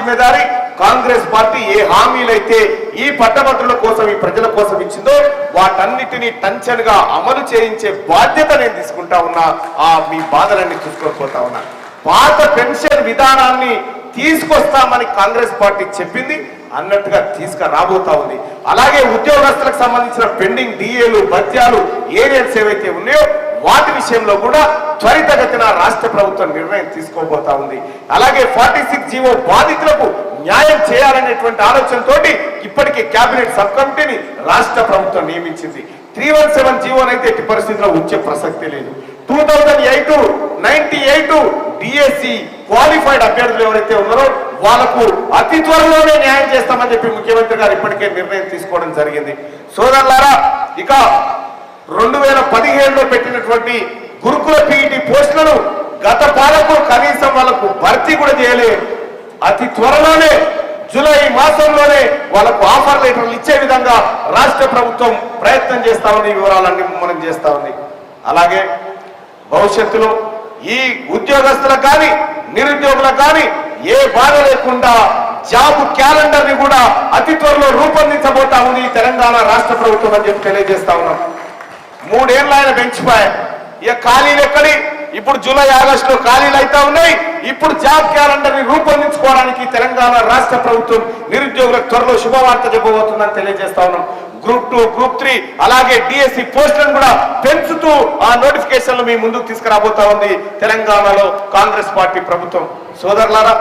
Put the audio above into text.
జిమ్మెదారి Congress party ఏ హామీలైతే ఈ పట్టభద్రుల కోసం ఈ ప్రజల కోసం ఇచ్చిందో వాటన్నిటినీ టంచన్గా అమలు చేయించే బాధ్యత నేను తీసుకుంటా ఉన్నా. మీ బాధలన్నీ చూసుకొని పోతా ఉన్నా. పాత పెన్షన్ విధానాన్ని తీసుకొస్తామని కాంగ్రెస్ పార్టీ చెప్పింది అన్నట్టుగా తీసుకురాబోతా ఉంది. అలాగే ఉద్యోగస్తులకు సంబంధించిన పెండింగ్ డిఏలు భత్యాలు ఏరియల్స్ ఏవైతే ఉన్నాయో వాటి విషయంలో కూడా త్వరితగతిన రాష్ట్ర ప్రభుత్వం నిర్ణయం తీసుకోబోతా ఉంది. అలాగే 46 జీవో బాధితులకు న్యాయం చేయాలనేటువంటి ఆలోచనతోటి ఇప్పటికే కేబినెట్ సబ్ కమిటీని రాష్ట్ర ప్రభుత్వం నియమించింది. 317 జీవోనైతే ఎట్టి పరిస్థితుల్లో వచ్చే ప్రసక్తి లేదు. 2008-98 డిఎస్సి క్వాలిఫైడ్ అభ్యర్థులు ఎవరైతే ఉన్నారో వాళ్లకు అతి త్వరలోనే న్యాయం చేస్తామని చెప్పి ముఖ్యమంత్రి గారు ఇప్పటికే నిర్ణయం తీసుకోవడం జరిగింది. సోదరులారా, ఇక 2017లో పెట్టినటువంటి గురుకుల పీఈటీ పోస్టులను గత పాలకు కనీసం వాళ్ళకు భర్తీ కూడా చేయలే. అతి త్వరలోనే జూలై మాసంలోనే వాళ్ళకు ఆఫర్ లెటర్లు ఇచ్చే విధంగా రాష్ట్ర ప్రభుత్వం ప్రయత్నం చేస్తా ఉంది. వివరాలన్నీ మనం చేస్తా ఉంది. అలాగే భవిష్యత్తులో ఈ ఉద్యోగస్తులకు కానీ నిరుద్యోగులకు కానీ ఏ బాధ లేకుండా జాబ్ క్యాలెండర్ ని కూడా అతి త్వరలో రూపొందించబోతా ఉంది తెలంగాణ రాష్ట్ర ప్రభుత్వం అని చెప్పి తెలియజేస్తా ఉన్నాం. 3 ఏళ్ళు ఆయన పెంచిపోయాయి. ఇక ఖాళీలు ఎక్కడి? ఇప్పుడు జూలై ఆగస్టులో ఖాళీలు అయితే ఉన్నాయి. ఇప్పుడు జాబ్ క్యాలెండర్ ని రూపొందించుకోవడానికి తెలంగాణ రాష్ట్ర ప్రభుత్వం నిరుద్యోగులకు త్వరలో శుభవార్త చెప్పబోతుందని తెలియజేస్తా ఉన్నాం. గ్రూప్ 2, గ్రూప్ 3 అలాగే డిఎస్సి పోస్టులను కూడా పెంచుతూ ఆ నోటిఫికేషన్లు మీ ముందుకు తీసుకురాబోతా ఉంది తెలంగాణలో కాంగ్రెస్ పార్టీ ప్రభుత్వం. సోదరులారా,